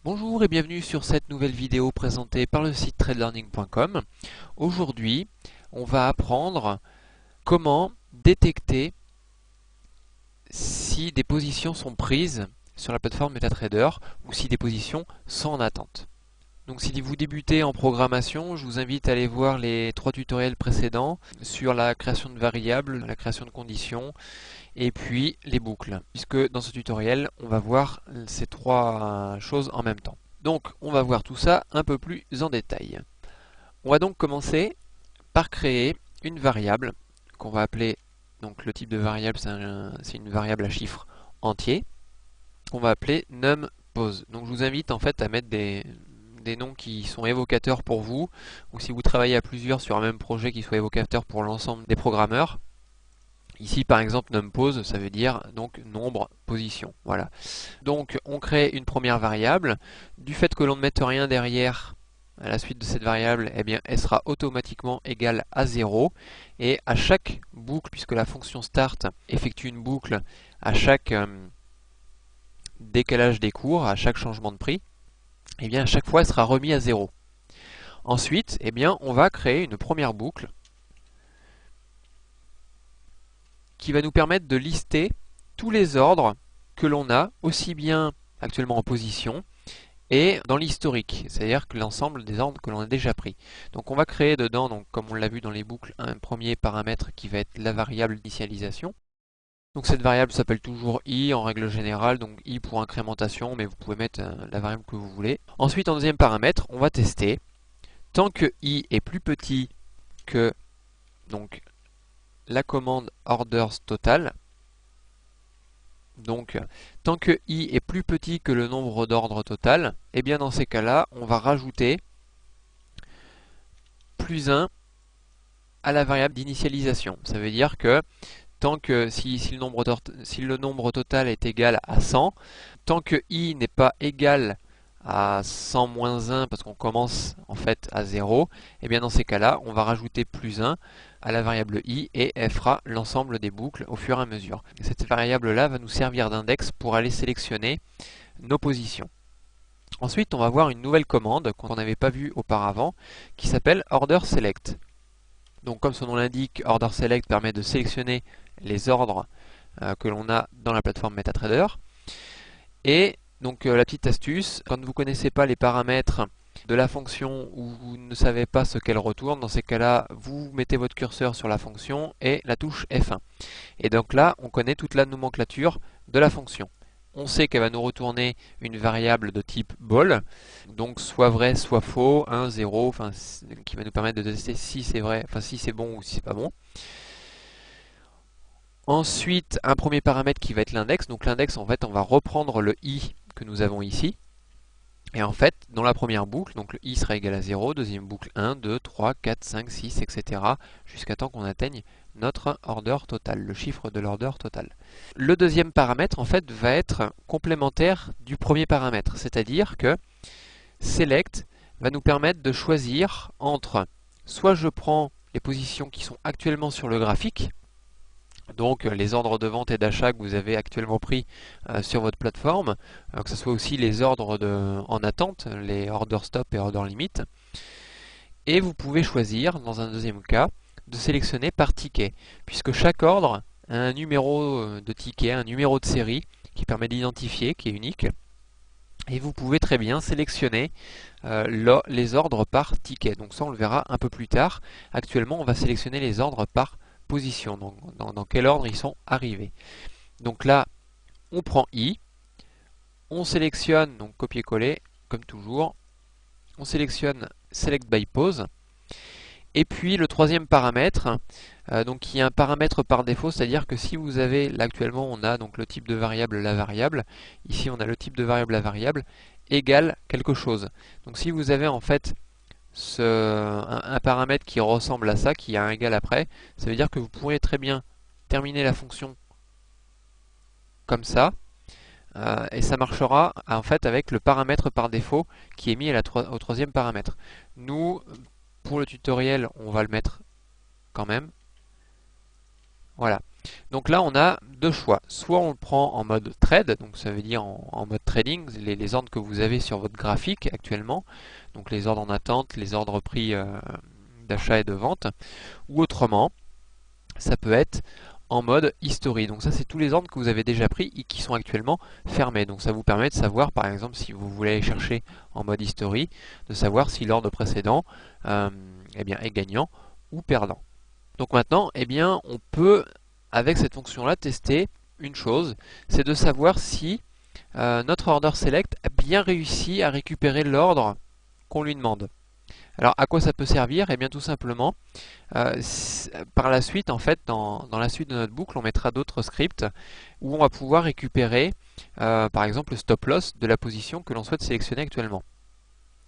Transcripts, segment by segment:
Bonjour et bienvenue sur cette nouvelle vidéo présentée par le site tradelearning.com. Aujourd'hui, on va apprendre comment détecter si des positions sont prises sur la plateforme MetaTrader ou si des positions sont en attente. Donc si vous débutez en programmation, je vous invite à aller voir les 3 tutoriels précédents sur la création de variables, la création de conditions et puis les boucles, puisque dans ce tutoriel, on va voir ces 3 choses en même temps. Donc, on va voir tout ça un peu plus en détail. On va donc commencer par créer une variable qu'on va appeler, donc le type de variable, c'est une variable à chiffre entier, qu'on va appeler numpose. Donc, je vous invite en fait à mettre des noms qui sont évocateurs pour vous, ou si vous travaillez à plusieurs sur un même projet qui soit évocateur pour l'ensemble des programmeurs. Ici par exemple numpose, ça veut dire donc nombre position. Voilà. Donc on crée une première variable. Du fait que l'on ne mette rien derrière à la suite de cette variable, eh bien, elle sera automatiquement égale à 0. Et à chaque boucle, puisque la fonction start effectue une boucle à chaque décalage des cours, à chaque changement de prix, eh bien, à chaque fois elle sera remise à 0. Ensuite, eh bien, on va créer une première boucle qui va nous permettre de lister tous les ordres que l'on a, aussi bien actuellement en position et dans l'historique, c'est-à-dire que l'ensemble des ordres que l'on a déjà pris. Donc on va créer dedans, donc, comme on l'a vu dans les boucles, un premier paramètre qui va être la variable d'initialisation. Donc cette variable s'appelle toujours i en règle générale, donc i pour incrémentation, mais vous pouvez mettre la variable que vous voulez. Ensuite en deuxième paramètre, on va tester. Tant que i est plus petit que donc la commande orders total, donc tant que i est plus petit que le nombre d'ordres total, et bien dans ces cas-là, on va rajouter plus 1 à la variable d'initialisation. Ça veut dire que tant que si le nombre total est égal à 100, tant que i n'est pas égal à 100 moins 1 parce qu'on commence en fait à 0, et bien dans ces cas-là, on va rajouter plus 1 à la variable i et elle fera l'ensemble des boucles au fur et à mesure. Cette variable-là va nous servir d'index pour aller sélectionner nos positions. Ensuite, on va voir une nouvelle commande qu'on n'avait pas vue auparavant qui s'appelle order select. Donc comme son nom l'indique, order select permet de sélectionner les ordres que l'on a dans la plateforme MetaTrader. Et donc la petite astuce, quand vous ne connaissez pas les paramètres de la fonction ou vous ne savez pas ce qu'elle retourne, dans ces cas-là, vous mettez votre curseur sur la fonction et la touche F1. Et donc là, on connaît toute la nomenclature de la fonction. On sait qu'elle va nous retourner une variable de type ball, donc soit vrai, soit faux, 1, 0, enfin, qui va nous permettre de tester si c'est vrai, enfin si c'est bon ou si c'est pas bon. Ensuite, un premier paramètre qui va être l'index. Donc l'index, en fait, on va reprendre le i que nous avons ici. Et en fait, dans la première boucle, donc le i sera égal à 0, deuxième boucle 1, 2, 3, 4, 5, 6, etc. jusqu'à temps qu'on atteigne notre order total, le chiffre de l'order total. Le deuxième paramètre, en fait, va être complémentaire du premier paramètre, c'est-à-dire que select va nous permettre de choisir entre soit je prends les positions qui sont actuellement sur le graphique, donc les ordres de vente et d'achat que vous avez actuellement pris sur votre plateforme, que ce soit aussi les ordres en attente, les order stop et order limit. Et vous pouvez choisir, dans un deuxième cas, de sélectionner par ticket, puisque chaque ordre a un numéro de ticket, un numéro de série qui permet d'identifier, qui est unique. Et vous pouvez très bien sélectionner les ordres par ticket. Donc ça on le verra un peu plus tard. Actuellement on va sélectionner les ordres par position, donc dans quel ordre ils sont arrivés. Donc là, on prend i, on sélectionne, donc copier-coller, comme toujours, on sélectionne select by pose, et puis le troisième paramètre, donc qui est un paramètre par défaut, c'est-à-dire que si vous avez, là actuellement on a donc le type de variable, la variable, ici on a le type de variable, la variable, égale quelque chose. Donc si vous avez en fait un paramètre qui ressemble à ça, qui a un égal après, ça veut dire que vous pourrez très bien terminer la fonction comme ça, et ça marchera en fait avec le paramètre par défaut qui est mis au troisième paramètre. Nous, pour le tutoriel, on va le mettre quand même. Voilà. Donc là, on a deux choix. Soit on le prend en mode trade, donc ça veut dire en mode trading, les ordres que vous avez sur votre graphique actuellement, donc les ordres en attente, les ordres pris d'achat et de vente, ou autrement, ça peut être en mode history. Donc ça, c'est tous les ordres que vous avez déjà pris et qui sont actuellement fermés. Donc ça vous permet de savoir, par exemple, si vous voulez aller chercher en mode history, de savoir si l'ordre précédent eh bien, est gagnant ou perdant. Donc maintenant, eh bien, on peut, avec cette fonction-là, tester une chose, c'est de savoir si notre order select a bien réussi à récupérer l'ordre qu'on lui demande. Alors, à quoi ça peut servir? Eh bien, tout simplement, par la suite, en fait, dans la suite de notre boucle, on mettra d'autres scripts où on va pouvoir récupérer, par exemple, le stop loss de la position que l'on souhaite sélectionner actuellement.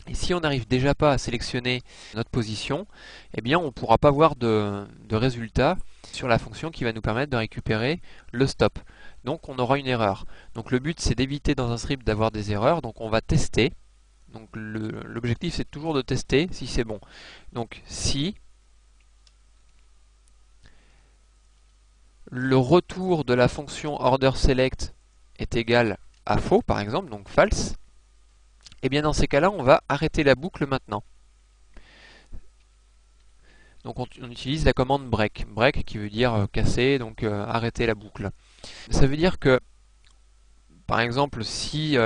Et si on n'arrive déjà pas à sélectionner notre position, eh bien on ne pourra pas voir de résultat sur la fonction qui va nous permettre de récupérer le stop. Donc on aura une erreur. Donc le but c'est d'éviter dans un script d'avoir des erreurs, donc on va tester. Donc l'objectif c'est toujours de tester si c'est bon. Donc si le retour de la fonction orderSelect est égal à faux par exemple, donc false, et bien dans ces cas-là, on va arrêter la boucle maintenant. Donc on utilise la commande break. Break qui veut dire casser, donc arrêter la boucle. Ça veut dire que, par exemple, si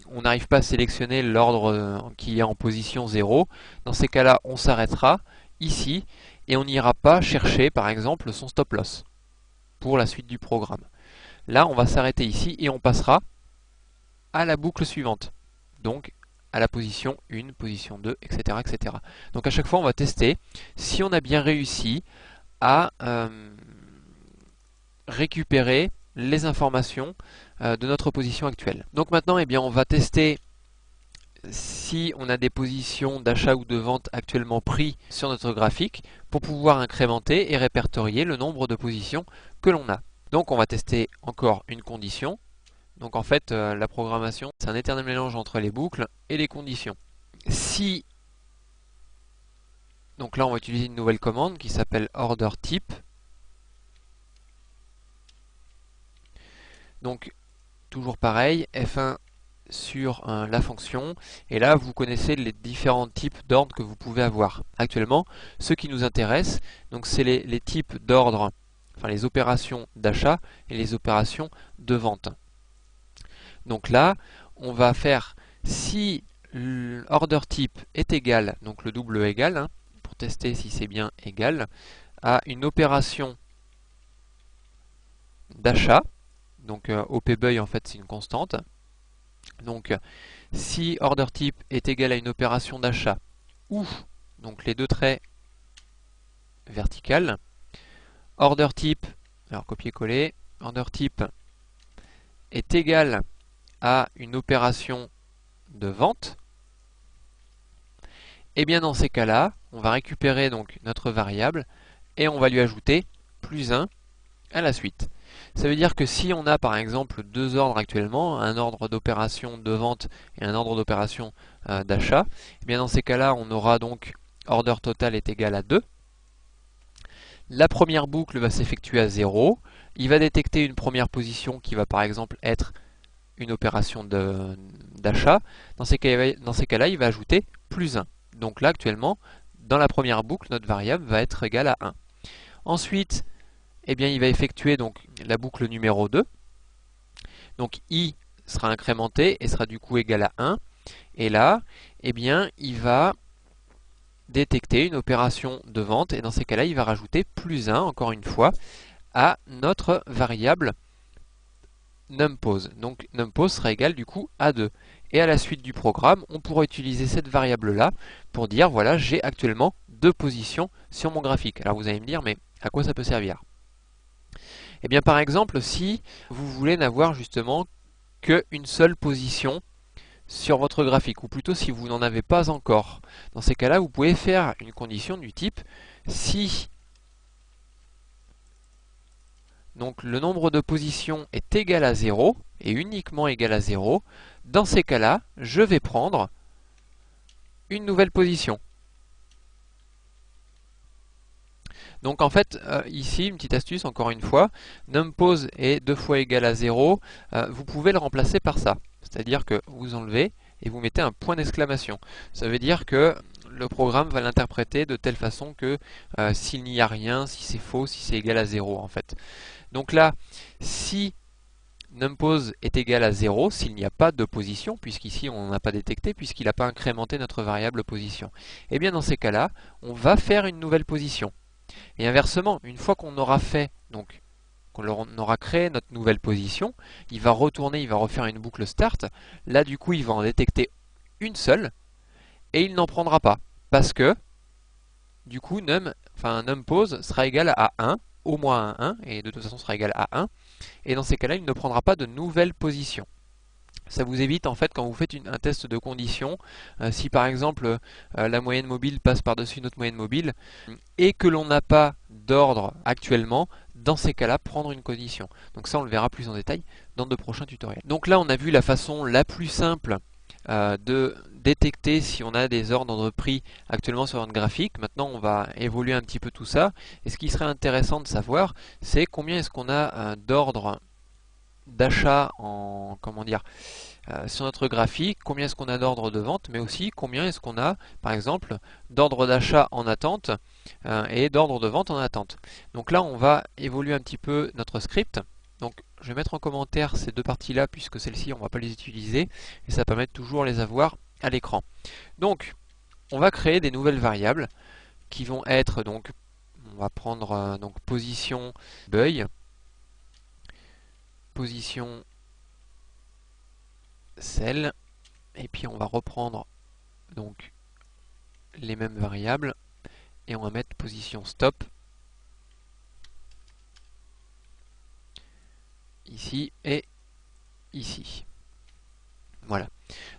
on n'arrive pas à sélectionner l'ordre qui est en position 0, dans ces cas-là, on s'arrêtera ici et on n'ira pas chercher, par exemple, son stop loss pour la suite du programme. Là, on va s'arrêter ici et on passera à la boucle suivante. Donc à la position 1, position 2, etc., etc. Donc à chaque fois, on va tester si on a bien réussi à récupérer les informations de notre position actuelle. Donc maintenant, eh bien, on va tester si on a des positions d'achat ou de vente actuellement pris sur notre graphique pour pouvoir incrémenter et répertorier le nombre de positions que l'on a. Donc on va tester encore une condition. Donc en fait, la programmation, c'est un éternel mélange entre les boucles et les conditions. Si, donc là on va utiliser une nouvelle commande qui s'appelle orderType. Donc toujours pareil, F1 sur la fonction, et là vous connaissez les différents types d'ordres que vous pouvez avoir. Actuellement, ce qui nous intéresse, donc c'est les types d'ordre, enfin les opérations d'achat et les opérations de vente. Donc là, on va faire si order type est égal, donc le double égal, hein, pour tester si c'est bien égal, à une opération d'achat. Donc OPBuy en fait c'est une constante. Donc si order type est égal à une opération d'achat ou donc les deux traits verticales, order type, alors copier-coller, order type est égal à une opération de vente, et bien dans ces cas-là, on va récupérer donc notre variable et on va lui ajouter plus 1 à la suite. Ça veut dire que si on a par exemple deux ordres actuellement, un ordre d'opération de vente et un ordre d'opération d'achat, et bien dans ces cas-là, on aura donc order total est égal à 2. La première boucle va s'effectuer à 0. Il va détecter une première position qui va par exemple être une opération d'achat. Dans ces cas-là, il va ajouter plus 1. Donc là, actuellement, dans la première boucle, notre variable va être égale à 1. Ensuite, eh bien, il va effectuer donc la boucle numéro 2. Donc i sera incrémenté et sera du coup égal à 1. Et là, eh bien, il va détecter une opération de vente. Et dans ces cas-là, il va rajouter plus 1, encore une fois, à notre variable numpose. Donc numpose sera égal du coup à 2. Et à la suite du programme, on pourra utiliser cette variable-là pour dire, voilà, j'ai actuellement deux positions sur mon graphique. Alors vous allez me dire, mais à quoi ça peut servir? Eh bien par exemple, si vous voulez n'avoir justement qu'une seule position sur votre graphique, ou plutôt si vous n'en avez pas encore. Dans ces cas-là, vous pouvez faire une condition du type si donc le nombre de positions est égal à 0 et uniquement égal à 0, dans ces cas-là, je vais prendre une nouvelle position. Donc en fait, ici, une petite astuce encore une fois, numpose est 2 fois égal à 0, vous pouvez le remplacer par ça. C'est-à-dire que vous enlevez et vous mettez un point d'exclamation. Ça veut dire que le programme va l'interpréter de telle façon que s'il n'y a rien, si c'est faux, si c'est égal à 0 en fait. Donc là, si numpose est égal à 0, s'il n'y a pas de position, puisqu'ici on n'a pas détecté, puisqu'il n'a pas incrémenté notre variable position, et bien dans ces cas-là, on va faire une nouvelle position. Et inversement, une fois qu'on aura fait, donc qu'on aura créé notre nouvelle position, il va retourner, il va refaire une boucle start. Là, du coup, il va en détecter une seule et il n'en prendra pas. Parce que, du coup, numpose sera égal à 1, au moins 1, et de toute façon sera égal à 1. Et dans ces cas-là, il ne prendra pas de nouvelle position. Ça vous évite en fait quand vous faites un test de condition, si par exemple la moyenne mobile passe par-dessus notre moyenne mobile et que l'on n'a pas d'ordre actuellement, dans ces cas-là, prendre une condition. Donc ça on le verra plus en détail dans de prochains tutoriels. Donc là on a vu la façon la plus simple de détecter si on a des ordres pris actuellement sur notre graphique. Maintenant on va évoluer un petit peu tout ça. Et ce qui serait intéressant de savoir, c'est combien est-ce qu'on a d'ordres d'achat en sur notre graphique, combien est-ce qu'on a d'ordres de vente, mais aussi combien est-ce qu'on a, par exemple, d'ordres d'achat en attente et d'ordres de vente en attente. Donc là, on va évoluer un petit peu notre script. Donc, je vais mettre en commentaire ces deux parties-là, puisque celles-ci, on ne va pas les utiliser, et ça permet de toujours les avoir à l'écran. Donc, on va créer des nouvelles variables qui vont être, donc, on va prendre donc position buy, position cell, et puis on va reprendre donc les mêmes variables et on va mettre position stop ici et ici. Voilà.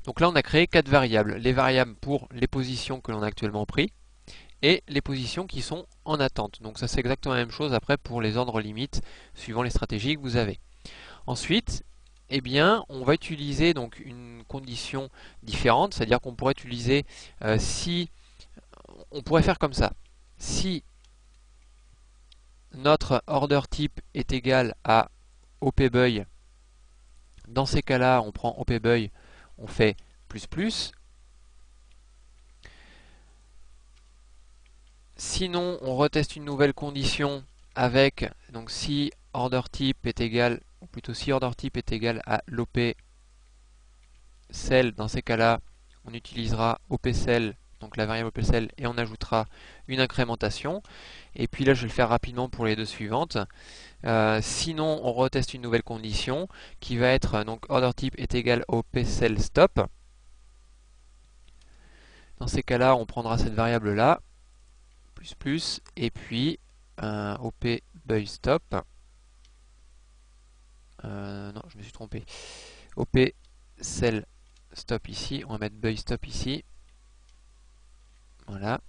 Donc là on a créé 4 variables. Les variables pour les positions que l'on a actuellement pris et les positions qui sont en attente. Donc ça c'est exactement la même chose après pour les ordres limites suivant les stratégies que vous avez. Ensuite, eh bien, on va utiliser donc une condition différente, c'est-à-dire qu'on pourrait utiliser si on pourrait faire comme ça. Si notre order type est égal à opbuy, dans ces cas-là, on prend opbuy, on fait plus plus. Sinon, on reteste une nouvelle condition avec, donc si order type est égal, ou plutôt si order type est égal à l'op cell, dans ces cas-là, on utilisera opcell, donc la variable opcell, et on ajoutera une incrémentation. Et puis là, je vais le faire rapidement pour les deux suivantes. Sinon, on reteste une nouvelle condition qui va être donc order type est égal au pcell stop. Dans ces cas-là, on prendra cette variable là, plus plus, et puis op buy stop. Non, je me suis trompé. Op cell stop ici, on va mettre buy stop ici. Voilà.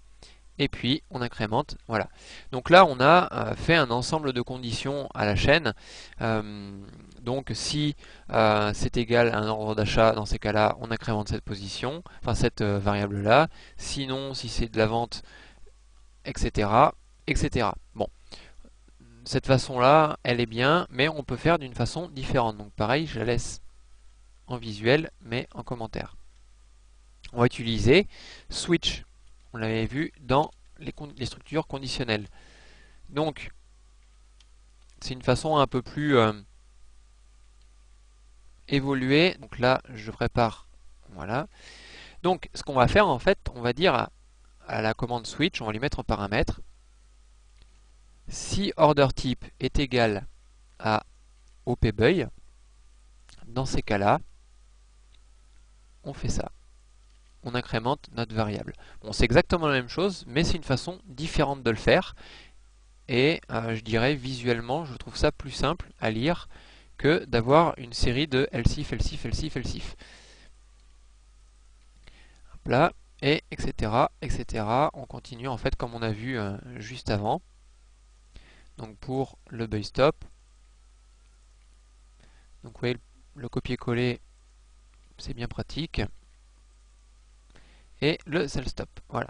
Et puis on incrémente, voilà. Donc là on a fait un ensemble de conditions à la chaîne. Donc si c'est égal à un ordre d'achat, dans ces cas-là on incrémente cette position, enfin cette variable là. Sinon si c'est de la vente, etc. etc. Bon, cette façon là elle est bien, mais on peut faire d'une façon différente. Donc pareil, je la laisse en visuel mais en commentaire. On va utiliser switch, on l'avait vu dans les structures conditionnelles. Donc, c'est une façon un peu plus évoluée. Donc là, je prépare. Voilà. Donc, ce qu'on va faire, en fait, on va dire à la commande switch, on va lui mettre en paramètre. Si order type est égal à opbuy, dans ces cas-là, on fait ça. On incrémente notre variable. Bon, c'est exactement la même chose, mais c'est une façon différente de le faire. Et je dirais visuellement, je trouve ça plus simple à lire que d'avoir une série de else if, else if, else if, else if. Hop là, et etc. etc. On continue en fait comme on a vu juste avant. Donc pour le buy stop, donc vous voyez le copier-coller, c'est bien pratique. Et le sell stop, voilà.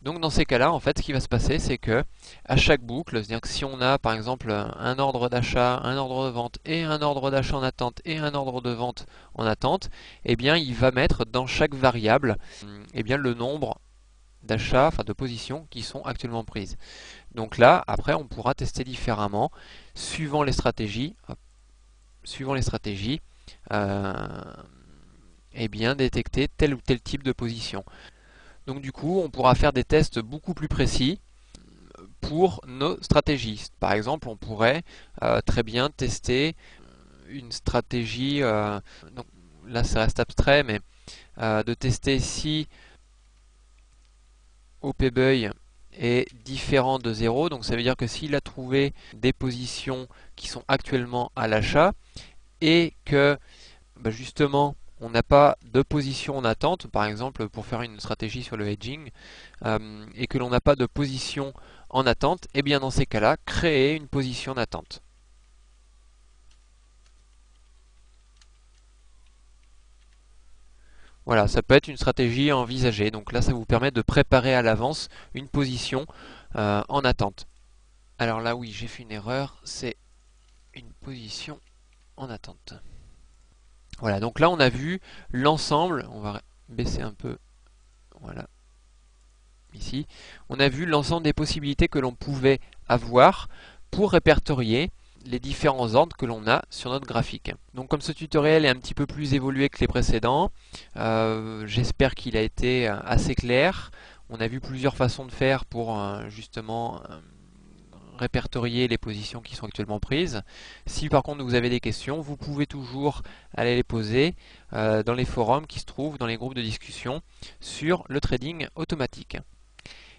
Donc dans ces cas-là, en fait, ce qui va se passer, c'est que à chaque boucle, c'est-à-dire que si on a par exemple un ordre d'achat, un ordre de vente et un ordre d'achat en attente et un ordre de vente en attente, eh bien il va mettre dans chaque variable eh bien, le nombre d'achats, enfin de positions qui sont actuellement prises. Donc là, après, on pourra tester différemment suivant les stratégies, euh, eh bien détecter tel ou tel type de position. Donc du coup, on pourra faire des tests beaucoup plus précis pour nos stratégies. Par exemple, on pourrait très bien tester une stratégie, donc là ça reste abstrait, mais de tester si OPBUY est différent de 0, donc ça veut dire que s'il a trouvé des positions qui sont actuellement à l'achat et que justement on n'a pas de position en attente, par exemple pour faire une stratégie sur le hedging, et que l'on n'a pas de position en attente, et bien dans ces cas-là, créer une position en attente. Voilà, ça peut être une stratégie à envisager. Donc là, ça vous permet de préparer à l'avance une position en attente. Alors là, oui, j'ai fait une erreur, c'est une position en attente. Voilà, donc là, on a vu l'ensemble, on va baisser un peu, voilà, ici, on a vu l'ensemble des possibilités que l'on pouvait avoir pour répertorier les différents ordres que l'on a sur notre graphique. Donc comme ce tutoriel est un petit peu plus évolué que les précédents, j'espère qu'il a été assez clair. On a vu plusieurs façons de faire pour justement répertorier les positions qui sont actuellement prises. Si par contre vous avez des questions, vous pouvez toujours aller les poser dans les forums qui se trouvent dans les groupes de discussion sur le trading automatique.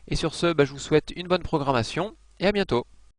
Et sur ce, je vous souhaite une bonne programmation et à bientôt.